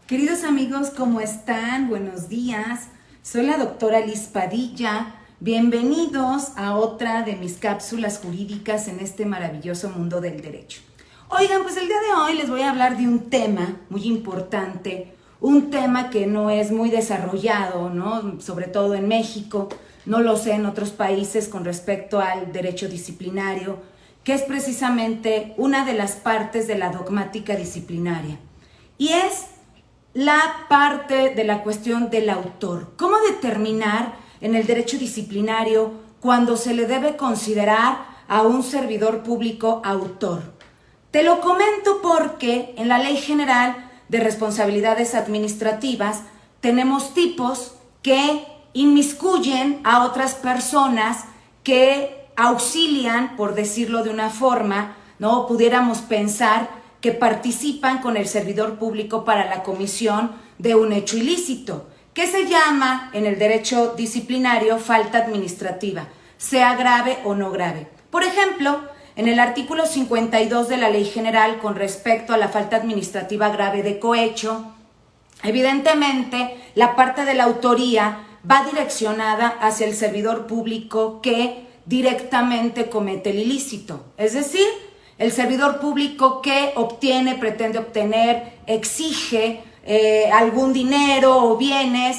Queridos amigos, ¿cómo están? Buenos días. Soy la doctora Liz Padilla. Bienvenidos a otra de mis cápsulas jurídicas en este maravilloso mundo del derecho. Oigan, pues el día de hoy les voy a hablar de un tema muy importante, un tema que no es muy desarrollado, ¿no? Sobre todo en México, no lo sé en otros países con respecto al derecho disciplinario, que es precisamente una de las partes de la dogmática disciplinaria. Y es la parte de la cuestión del autor. ¿Cómo determinar en el derecho disciplinario cuando se le debe considerar a un servidor público autor? Te lo comento porque en la Ley General de Responsabilidades Administrativas tenemos tipos que inmiscuyen a otras personas que auxilian, por decirlo de una forma, ¿no? Pudiéramos pensar que participan con el servidor público para la comisión de un hecho ilícito, que se llama en el derecho disciplinario falta administrativa, sea grave o no grave. Por ejemplo, en el artículo 52 de la Ley General con respecto a la falta administrativa grave de cohecho, evidentemente la parte de la autoría va direccionada hacia el servidor público que directamente comete el ilícito, es decir, el servidor público que obtiene, pretende obtener, exige algún dinero o bienes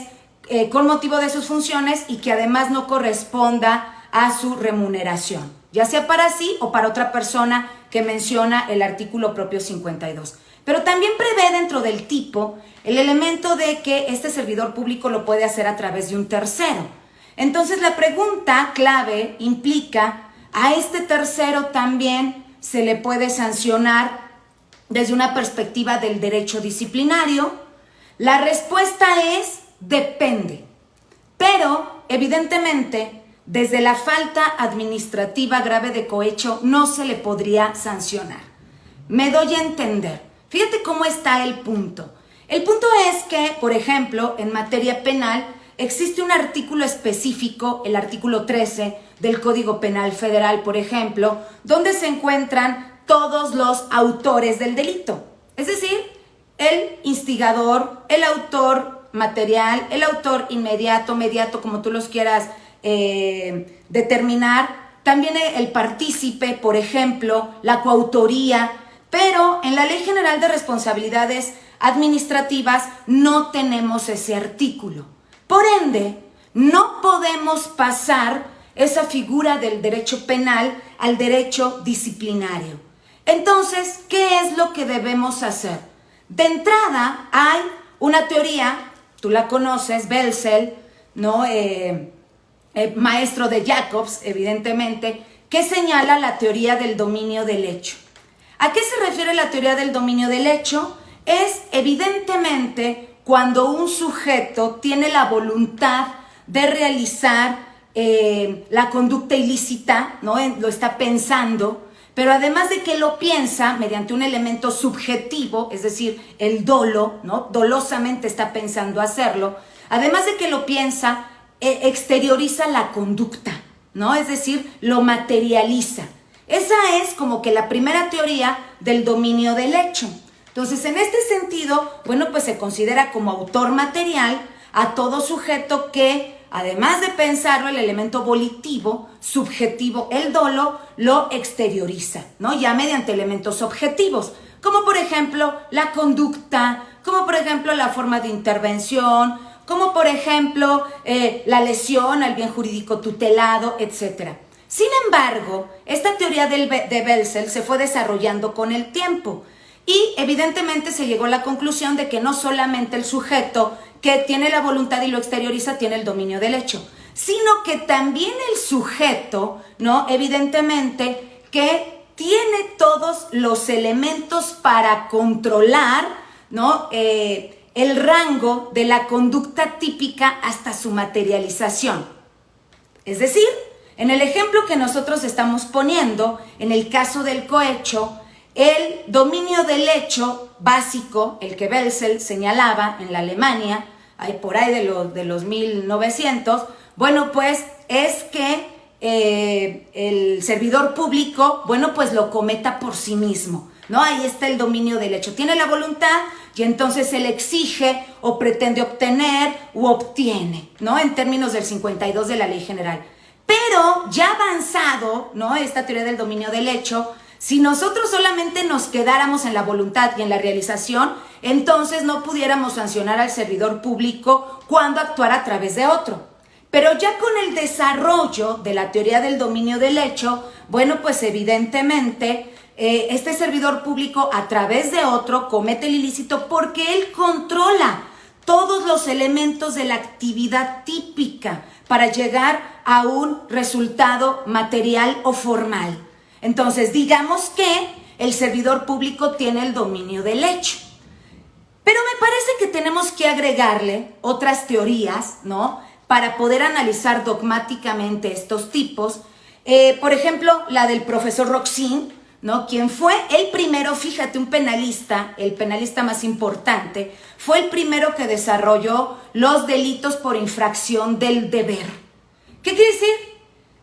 con motivo de sus funciones y que además no corresponda a su remuneración, ya sea para sí o para otra persona que menciona el artículo propio 52. Pero también prevé dentro del tipo el elemento de que este servidor público lo puede hacer a través de un tercero. Entonces la pregunta clave implica, ¿a este tercero también se le puede sancionar desde una perspectiva del derecho disciplinario? La respuesta es depende, pero evidentemente desde la falta administrativa grave de cohecho no se le podría sancionar. Me doy a entender. Fíjate cómo está el punto. El punto es que, por ejemplo, en materia penal existe un artículo específico, el artículo 13 del Código Penal Federal, por ejemplo, donde se encuentran todos los autores del delito. Es decir, el instigador, el autor material, el autor inmediato, mediato, como tú los quieras determinar. También el partícipe, por ejemplo, la coautoría. Pero en la Ley General de Responsabilidades Administrativas no tenemos ese artículo. Por ende, no podemos pasar esa figura del derecho penal al derecho disciplinario. Entonces, ¿qué es lo que debemos hacer? De entrada, hay una teoría, tú la conoces, Belsel, ¿no? Maestro de Jacobs, evidentemente, que señala la teoría del dominio del hecho. ¿A qué se refiere la teoría del dominio del hecho? Es evidentemente cuando un sujeto tiene la voluntad de realizar la conducta ilícita, ¿no? Lo está pensando, pero además de que lo piensa mediante un elemento subjetivo, es decir, el dolo, ¿no? Dolosamente está pensando hacerlo, además de que lo piensa, exterioriza la conducta, ¿no? Es decir, lo materializa. Esa es como que la primera teoría del dominio del hecho. Entonces, en este sentido, bueno, pues se considera como autor material a todo sujeto que, además de pensarlo, el elemento volitivo, subjetivo, el dolo, lo exterioriza, ¿no? Ya mediante elementos objetivos, como por ejemplo la conducta, como por ejemplo la forma de intervención, como por ejemplo la lesión al bien jurídico tutelado, etc. Sin embargo, esta teoría de Belsel se fue desarrollando con el tiempo y evidentemente se llegó a la conclusión de que no solamente el sujeto que tiene la voluntad y lo exterioriza tiene el dominio del hecho, sino que también el sujeto, ¿no? Evidentemente que tiene todos los elementos para controlar, ¿no? El rango de la conducta típica hasta su materialización. Es decir, en el ejemplo que nosotros estamos poniendo, en el caso del cohecho, el dominio del hecho básico, el que Belsel señalaba en la Alemania, por ahí de los 1900, bueno, pues es que el servidor público, bueno, pues lo cometa por sí mismo, ¿no? Ahí está el dominio del hecho. Tiene la voluntad, y entonces se le exige o pretende obtener u obtiene, ¿no? En términos del 52 de la Ley General. Pero ya avanzado, ¿no?, esta teoría del dominio del hecho, si nosotros solamente nos quedáramos en la voluntad y en la realización, entonces no pudiéramos sancionar al servidor público cuando actuara a través de otro. Pero ya con el desarrollo de la teoría del dominio del hecho, bueno, pues evidentemente este servidor público a través de otro comete el ilícito porque él controla todos los elementos de la actividad típica para llegar a un resultado material o formal. Entonces, digamos que el servidor público tiene el dominio del hecho. Pero me parece que tenemos que agregarle otras teorías, ¿no?, para poder analizar dogmáticamente estos tipos. Por ejemplo, la del profesor Roxin, ¿no?, quien fue el primero, fíjate, un penalista, el penalista más importante, fue el primero que desarrolló los delitos por infracción del deber. ¿Qué quiere decir?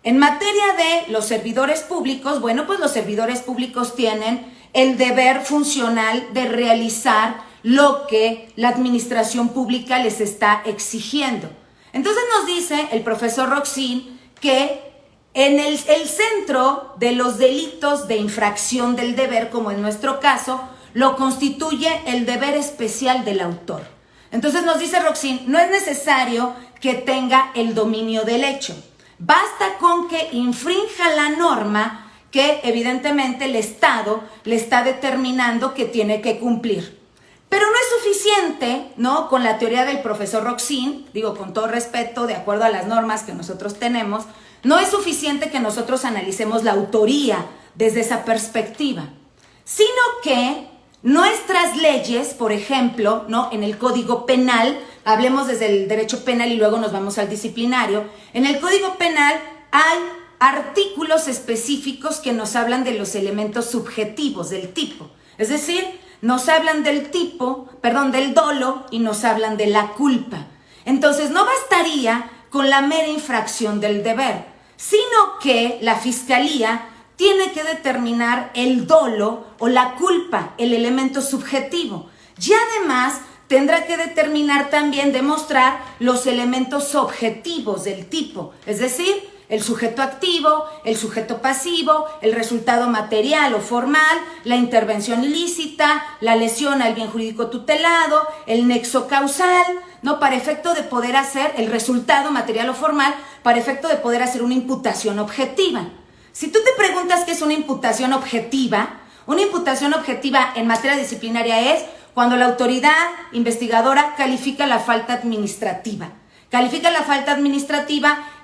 En materia de los servidores públicos, bueno, pues los servidores públicos tienen el deber funcional de realizar lo que la administración pública les está exigiendo. Entonces nos dice el profesor Roxin que en el centro de los delitos de infracción del deber, como en nuestro caso, lo constituye el deber especial del autor. Entonces nos dice Roxin, no es necesario que tenga el dominio del hecho. Basta con que infrinja la norma que evidentemente el Estado le está determinando que tiene que cumplir. Pero no es suficiente, ¿no?, con la teoría del profesor Roxin, digo con todo respeto, de acuerdo a las normas que nosotros tenemos, no es suficiente que nosotros analicemos la autoría desde esa perspectiva, sino que nuestras leyes, por ejemplo, ¿no?, en el Código Penal, hablemos desde el derecho penal y luego nos vamos al disciplinario, en el Código Penal hay artículos específicos que nos hablan de los elementos subjetivos del tipo, es decir, nos hablan del del dolo y nos hablan de la culpa. Entonces no bastaría con la mera infracción del deber, sino que la Fiscalía tiene que determinar el dolo o la culpa, el elemento subjetivo. Y además tendrá que determinar también, demostrar los elementos objetivos del tipo, es decir, el sujeto activo, el sujeto pasivo, el resultado material o formal, la intervención ilícita, la lesión al bien jurídico tutelado, el nexo causal, ¿no?, para efecto de poder hacer el resultado material o formal, para efecto de poder hacer una imputación objetiva. Si tú te preguntas qué es una imputación objetiva en materia disciplinaria es cuando la autoridad investigadora califica la falta administrativa.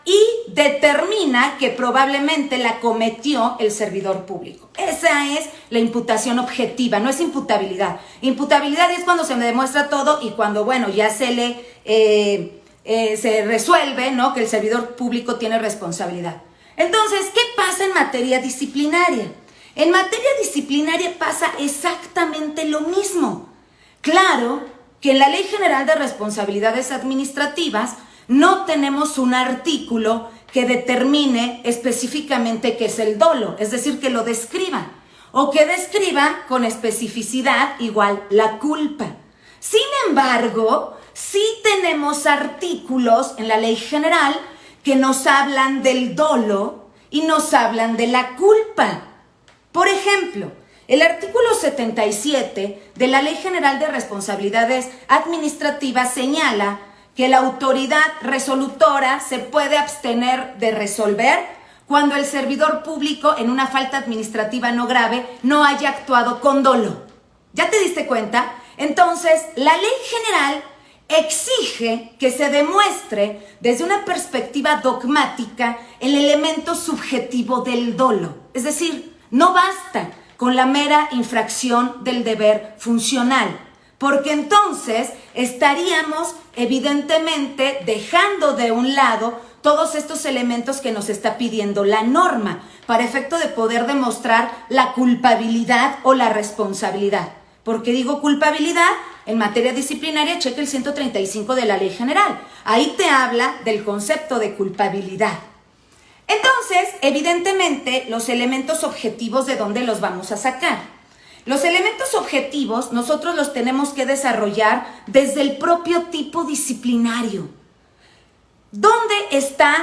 Y determina que probablemente la cometió el servidor público. Esa es la imputación objetiva, no es imputabilidad. Imputabilidad es cuando se me demuestra todo y cuando, bueno, ya se resuelve, ¿no?, que el servidor público tiene responsabilidad. Entonces, ¿qué pasa en materia disciplinaria? En materia disciplinaria pasa exactamente lo mismo. Claro que en la Ley General de Responsabilidades Administrativas no tenemos un artículo que determine específicamente qué es el dolo, es decir, que lo describa, o que describa con especificidad igual la culpa. Sin embargo, sí tenemos artículos en la Ley General que nos hablan del dolo y nos hablan de la culpa. Por ejemplo, el artículo 77 de la Ley General de Responsabilidades Administrativas señala que la autoridad resolutora se puede abstener de resolver cuando el servidor público en una falta administrativa no grave no haya actuado con dolo. ¿Ya te diste cuenta? Entonces, la ley general exige que se demuestre desde una perspectiva dogmática el elemento subjetivo del dolo. Es decir, no basta con la mera infracción del deber funcional, porque entonces estaríamos evidentemente dejando de un lado todos estos elementos que nos está pidiendo la norma para efecto de poder demostrar la culpabilidad o la responsabilidad. ¿Por qué digo culpabilidad? En materia disciplinaria, checa el 135 de la Ley General. Ahí te habla del concepto de culpabilidad. Entonces, evidentemente, los elementos objetivos, ¿de dónde los vamos a sacar? Los elementos objetivos nosotros los tenemos que desarrollar desde el propio tipo disciplinario. ¿Dónde está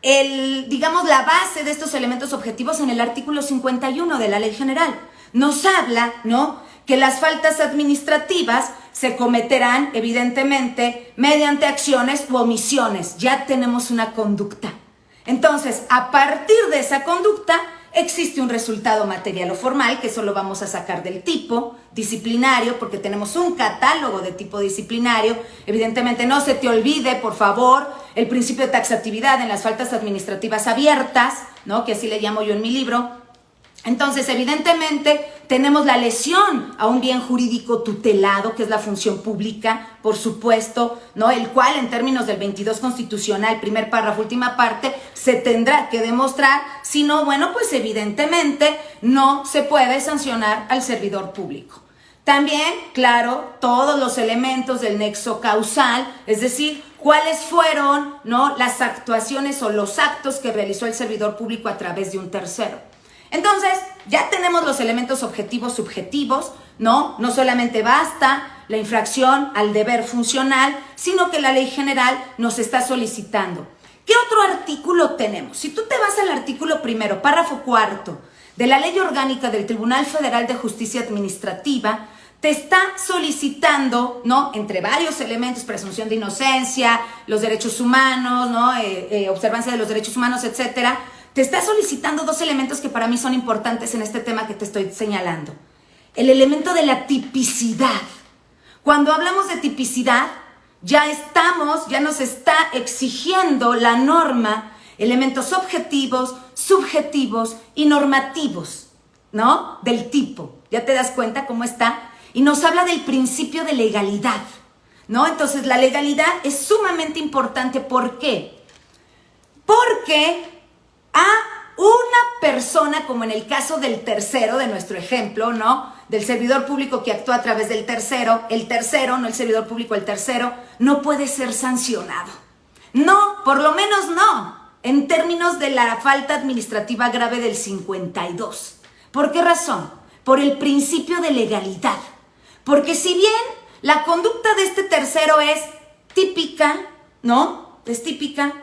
la base de estos elementos objetivos? En el artículo 51 de la Ley General. Nos habla, ¿no?, que las faltas administrativas se cometerán, evidentemente, mediante acciones u omisiones. Ya tenemos una conducta. Entonces, a partir de esa conducta, existe un resultado material o formal, que eso lo vamos a sacar del tipo disciplinario, porque tenemos un catálogo de tipo disciplinario. Evidentemente, no se te olvide, por favor, el principio de taxatividad en las faltas administrativas abiertas, ¿no?, que así le llamo yo en mi libro. Entonces, evidentemente, tenemos la lesión a un bien jurídico tutelado, que es la función pública, por supuesto, ¿no?, el cual, en términos del 22 constitucional, primer párrafo, última parte, se tendrá que demostrar. Si no, bueno, pues evidentemente no se puede sancionar al servidor público. También, claro, todos los elementos del nexo causal, es decir, cuáles fueron, ¿no?, las actuaciones o los actos que realizó el servidor público a través de un tercero. Entonces, ya tenemos los elementos objetivos subjetivos, ¿no? No solamente basta la infracción al deber funcional, sino que la Ley General nos está solicitando. ¿Qué otro artículo tenemos? Si tú te vas al artículo primero, párrafo cuarto, de la Ley Orgánica del Tribunal Federal de Justicia Administrativa, te está solicitando, ¿no?, entre varios elementos, presunción de inocencia, los derechos humanos, ¿no?, observancia de los derechos humanos, etcétera. Te está solicitando dos elementos que para mí son importantes en este tema que te estoy señalando. El elemento de la tipicidad. Cuando hablamos de tipicidad, ya nos está exigiendo la norma elementos objetivos, subjetivos y normativos, ¿no?, del tipo. ¿Ya te das cuenta cómo está? Y nos habla del principio de legalidad, ¿no? Entonces, la legalidad es sumamente importante. ¿Por qué? Porque a una persona, como en el caso del tercero, de nuestro ejemplo, ¿no?, del servidor público que actúa a través del tercero, el tercero, no el servidor público, el tercero, no puede ser sancionado. No, por lo menos no, en términos de la falta administrativa grave del 52. ¿Por qué razón? Por el principio de legalidad. Porque si bien la conducta de este tercero es típica, ¿no?, es típica.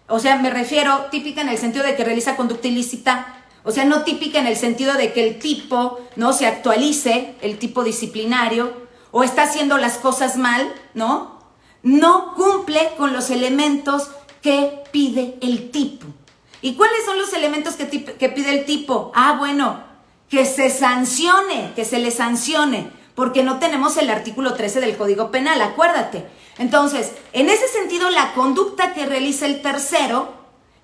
O sea, me refiero típica en el sentido de que realiza conducta ilícita, o sea, no típica en el sentido de que el tipo no se actualice, el tipo disciplinario, o está haciendo las cosas mal, ¿no? No cumple con los elementos que pide el tipo. ¿Y cuáles son los elementos que pide el tipo? Ah, bueno, que se sancione, que se le sancione, porque no tenemos el artículo 13 del Código Penal, acuérdate. Entonces, en ese sentido, la conducta que realiza el tercero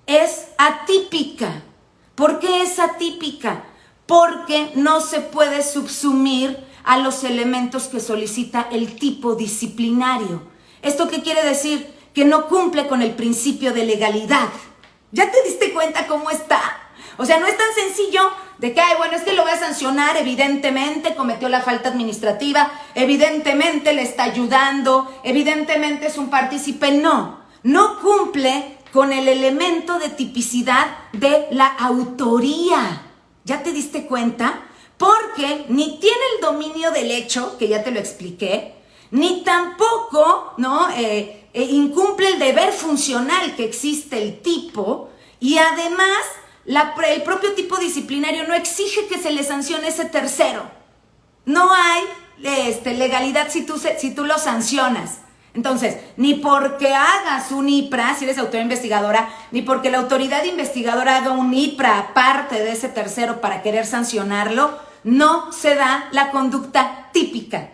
es atípica. ¿Por qué es atípica? Porque no se puede subsumir a los elementos que solicita el tipo disciplinario. ¿Esto qué quiere decir? Que no cumple con el principio de legalidad. ¿Ya te diste cuenta cómo está? O sea, no es tan sencillo de que, bueno, es que lo voy a sancionar, evidentemente cometió la falta administrativa, evidentemente le está ayudando, evidentemente es un partícipe. No cumple con el elemento de tipicidad de la autoría. ¿Ya te diste cuenta? Porque ni tiene el dominio del hecho, que ya te lo expliqué, ni tampoco, ¿no?, incumple el deber funcional que existe el tipo, y además el propio tipo disciplinario no exige que se le sancione ese tercero. No hay legalidad si tú lo sancionas. Entonces, ni porque hagas un IPRA, si eres autoridad investigadora, ni porque la autoridad investigadora haga un IPRA aparte de ese tercero para querer sancionarlo, no se da la conducta típica.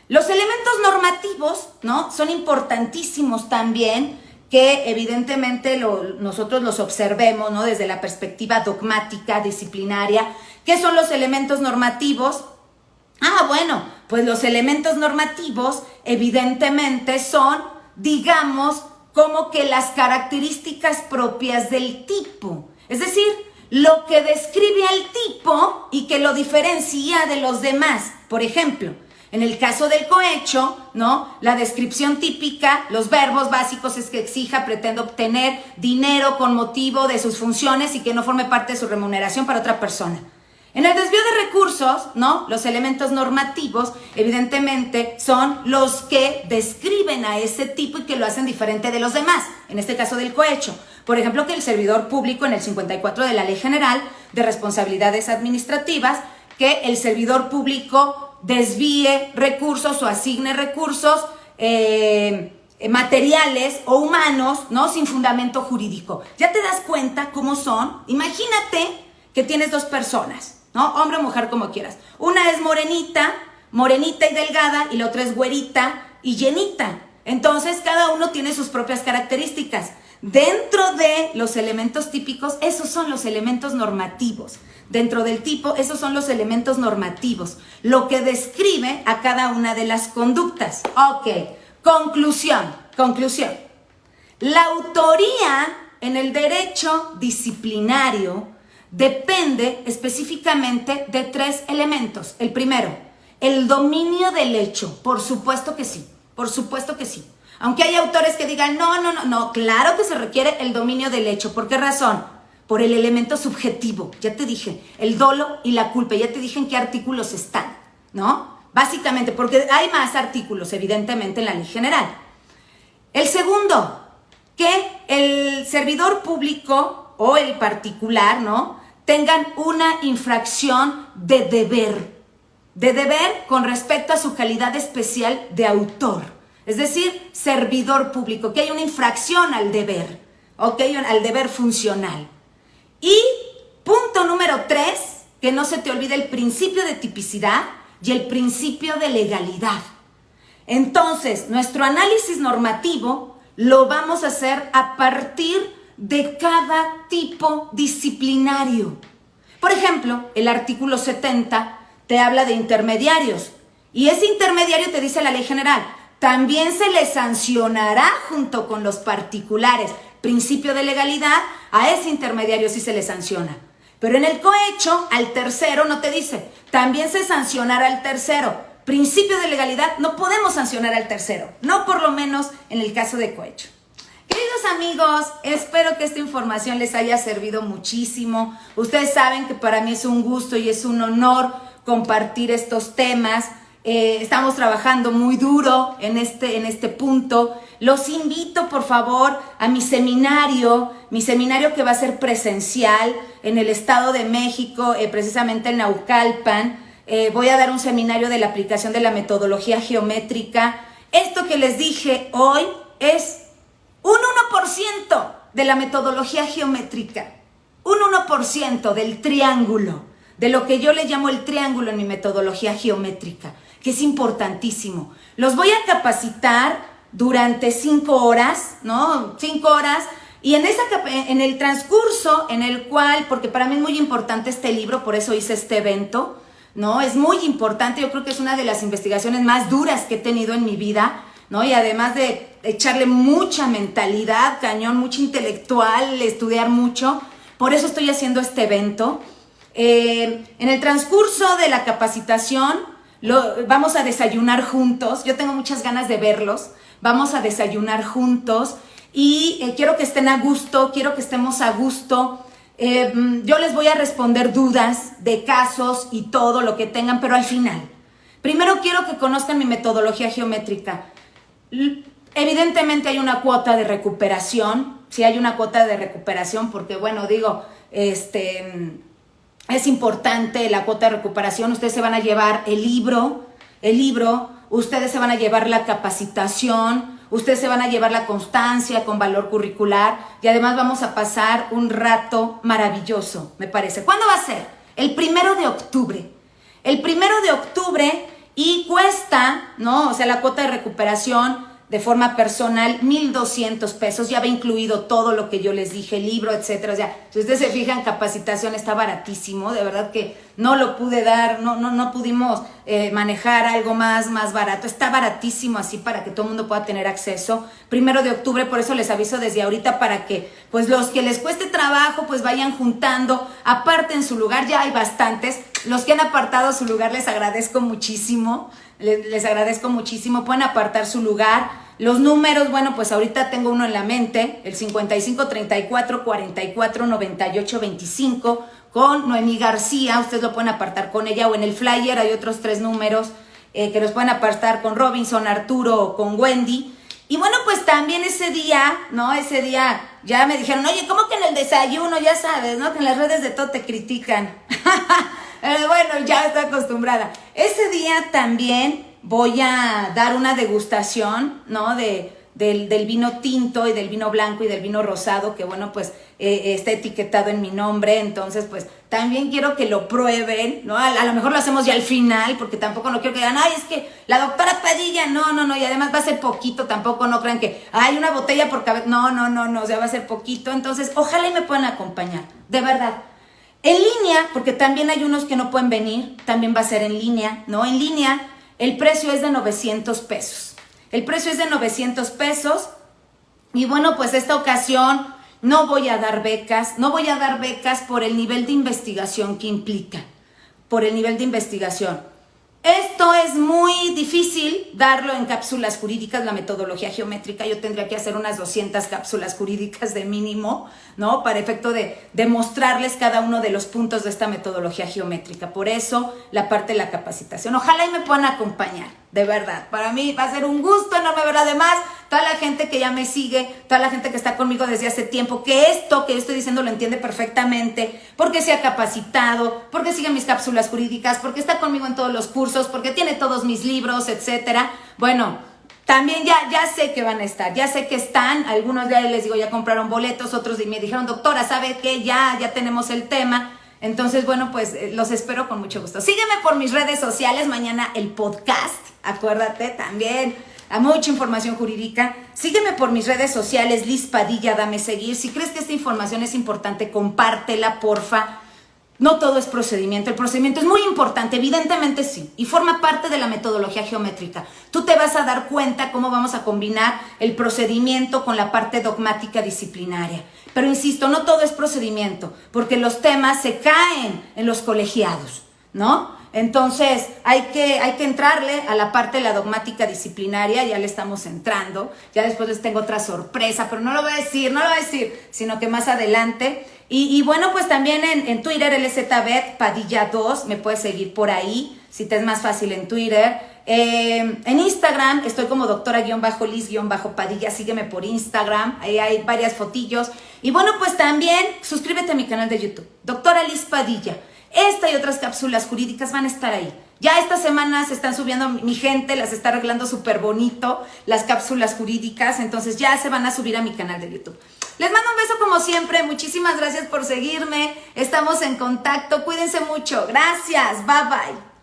Los elementos normativos, ¿no?, son importantísimos también, que evidentemente nosotros los observemos, ¿no?, desde la perspectiva dogmática, disciplinaria. ¿Qué son los elementos normativos? Ah, bueno, pues los elementos normativos evidentemente son, digamos, como que las características propias del tipo. Es decir, lo que describe al tipo y que lo diferencia de los demás. Por ejemplo, en el caso del cohecho, ¿no?, la descripción típica, los verbos básicos es que exija, pretenda obtener dinero con motivo de sus funciones y que no forme parte de su remuneración para otra persona. En el desvío de recursos, ¿no? Los elementos normativos, evidentemente, son los que describen a ese tipo y que lo hacen diferente de los demás. En este caso del cohecho. Por ejemplo, que el servidor público en el 54 de la Ley General de Responsabilidades Administrativas, que el servidor público desvíe recursos o asigne recursos materiales o humanos, ¿no? Sin fundamento jurídico. ¿Ya te das cuenta cómo son? Imagínate que tienes dos personas, ¿no? Hombre o mujer, como quieras. Una es morenita y delgada, y la otra es güerita y llenita. Entonces, cada uno tiene sus propias características. Dentro de los elementos típicos, esos son los elementos normativos. Dentro del tipo, esos son los elementos normativos. Lo que describe a cada una de las conductas. Ok, conclusión. La autoría en el derecho disciplinario depende específicamente de tres elementos. El primero, el dominio del hecho. Por supuesto que sí, por supuesto que sí. Aunque hay autores que digan, no, claro que se requiere el dominio del hecho. ¿Por qué razón? Por el elemento subjetivo. Ya te dije, el dolo y la culpa. Ya te dije en qué artículos están, ¿no? Básicamente, porque hay más artículos, evidentemente, en la Ley General. El segundo, que el servidor público o el particular, ¿no?, tengan una infracción de deber con respecto a su calidad especial de autor, es decir, servidor público, que hay una infracción al deber, ¿ok?, al deber funcional. Y punto número 3, que no se te olvide el principio de tipicidad y el principio de legalidad. Entonces, nuestro análisis normativo lo vamos a hacer a partir de cada tipo disciplinario. Por ejemplo, el artículo 70 te habla de intermediarios, y ese intermediario te dice la Ley General, también se le sancionará junto con los particulares. Principio de legalidad, a ese intermediario sí se le sanciona. Pero en el cohecho, al tercero no te dice, también se sancionará al tercero. Principio de legalidad, no podemos sancionar al tercero, no por lo menos en el caso de cohecho. Queridos amigos, espero que esta información les haya servido muchísimo. Ustedes saben que para mí es un gusto y es un honor compartir estos temas. Estamos trabajando muy duro en este punto. Los invito, por favor, a mi seminario que va a ser presencial en el Estado de México, precisamente en Naucalpan. Voy a dar un seminario de la aplicación de la metodología geométrica. Esto que les dije hoy es un 1% de la metodología geométrica, un 1% del triángulo, de lo que yo le llamo el triángulo en mi metodología geométrica, que es importantísimo. Los voy a capacitar durante 5 horas, ¿no? 5 horas, y en el transcurso en el cual, porque para mí es muy importante este libro, por eso hice este evento, ¿no? Es muy importante, yo creo que es una de las investigaciones más duras que he tenido en mi vida, ¿no? Y además de echarle mucha mentalidad, cañón, mucho intelectual, estudiar mucho, por eso estoy haciendo este evento. En el transcurso de la capacitación vamos a desayunar juntos, yo tengo muchas ganas de verlos, vamos a desayunar juntos y quiero que estén a gusto, quiero que estemos a gusto. Yo les voy a responder dudas de casos y todo lo que tengan, pero al final. Primero quiero que conozcan mi metodología geométrica. Evidentemente hay una cuota de recuperación, sí hay una cuota de recuperación porque, bueno, digo, es importante la cuota de recuperación. Ustedes se van a llevar el libro, ustedes se van a llevar la capacitación, ustedes se van a llevar la constancia con valor curricular y además vamos a pasar un rato maravilloso, me parece. ¿Cuándo va a ser? El 1 de octubre. El 1 de octubre y cuesta, ¿no? O sea, la cuota de recuperación de forma personal, 1,200 pesos, ya va incluido todo lo que yo les dije, el libro, etcétera. O sea, si ustedes se fijan, capacitación está baratísimo, de verdad que no lo pude dar, no pudimos manejar algo más barato, está baratísimo así para que todo el mundo pueda tener acceso. 1 de octubre, por eso les aviso desde ahorita para que, pues los que les cueste trabajo, pues vayan juntando, aparten su lugar, ya hay bastantes. Los que han apartado su lugar les agradezco muchísimo, les agradezco muchísimo, pueden apartar su lugar. Los números, bueno, pues ahorita tengo uno en la mente, el 55 34 44 98 25, con Noemí García, ustedes lo pueden apartar con ella, o en el flyer hay otros 3 números que los pueden apartar con Robinson, Arturo o con Wendy. Y bueno, pues también ese día, ¿no? Ese día ya me dijeron, oye, ¿cómo que en el desayuno? Ya sabes, ¿no? Que en las redes de todo te critican. Bueno, ya estoy acostumbrada. Ese día también voy a dar una degustación, ¿no? Del vino tinto y del vino blanco y del vino rosado, que bueno, pues está etiquetado en mi nombre. Entonces, pues también quiero que lo prueben, ¿no? A lo mejor lo hacemos ya al final, porque tampoco no quiero que digan, ay, es que la doctora Padilla, no, y además va a ser poquito, tampoco no crean que hay una botella por cabeza, no, o sea, va a ser poquito. Entonces, ojalá y me puedan acompañar, de verdad. En línea, porque también hay unos que no pueden venir, también va a ser en línea, ¿no? En línea, el precio es de 900 pesos. El precio es de 900 pesos. Y bueno, pues esta ocasión no voy a dar becas. No voy a dar becas por el nivel de investigación que implica. Por el nivel de investigación. Esto es muy difícil darlo en cápsulas jurídicas, la metodología geométrica. Yo tendría que hacer unas 200 cápsulas jurídicas de mínimo, ¿no? Para efecto de demostrarles cada uno de los puntos de esta metodología geométrica. Por eso, la parte de la capacitación. Ojalá y me puedan acompañar, de verdad. Para mí va a ser un gusto enorme, ver además toda la gente que ya me sigue, toda la gente que está conmigo desde hace tiempo, que esto que yo estoy diciendo lo entiende perfectamente, porque se ha capacitado, porque sigue mis cápsulas jurídicas, porque está conmigo en todos los cursos, porque tiene todos mis libros, etcétera. Bueno, también ya sé que van a estar, ya sé que están, algunos de ahí les digo, ya compraron boletos, otros me dijeron, doctora, ¿sabe qué? Ya tenemos el tema. Entonces, bueno, pues los espero con mucho gusto. Sígueme por mis redes sociales, mañana el podcast, acuérdate también, a mucha información jurídica. Sígueme por mis redes sociales, Liz Padilla, dame seguir. Si crees que esta información es importante, compártela, porfa. No todo es procedimiento, el procedimiento es muy importante, evidentemente sí, y forma parte de la metodología geométrica. Tú te vas a dar cuenta cómo vamos a combinar el procedimiento con la parte dogmática disciplinaria. Pero insisto, no todo es procedimiento, porque los temas se caen en los colegiados, ¿no? Entonces hay que entrarle a la parte de la dogmática disciplinaria, ya le estamos entrando, ya después les tengo otra sorpresa, pero no lo voy a decir, sino que más adelante. Y bueno, pues también en Twitter, LZBet Padilla 2, me puedes seguir por ahí, si te es más fácil en Twitter. En Instagram estoy como doctora-Liz-Padilla, sígueme por Instagram, ahí hay varias fotillos. Y bueno, pues también suscríbete a mi canal de YouTube, Doctora Liz Padilla. Esta y otras cápsulas jurídicas van a estar ahí. Ya esta semana se están subiendo, mi gente las está arreglando súper bonito, las cápsulas jurídicas, entonces ya se van a subir a mi canal de YouTube. Les mando un beso como siempre, muchísimas gracias por seguirme, estamos en contacto, cuídense mucho, gracias, bye bye.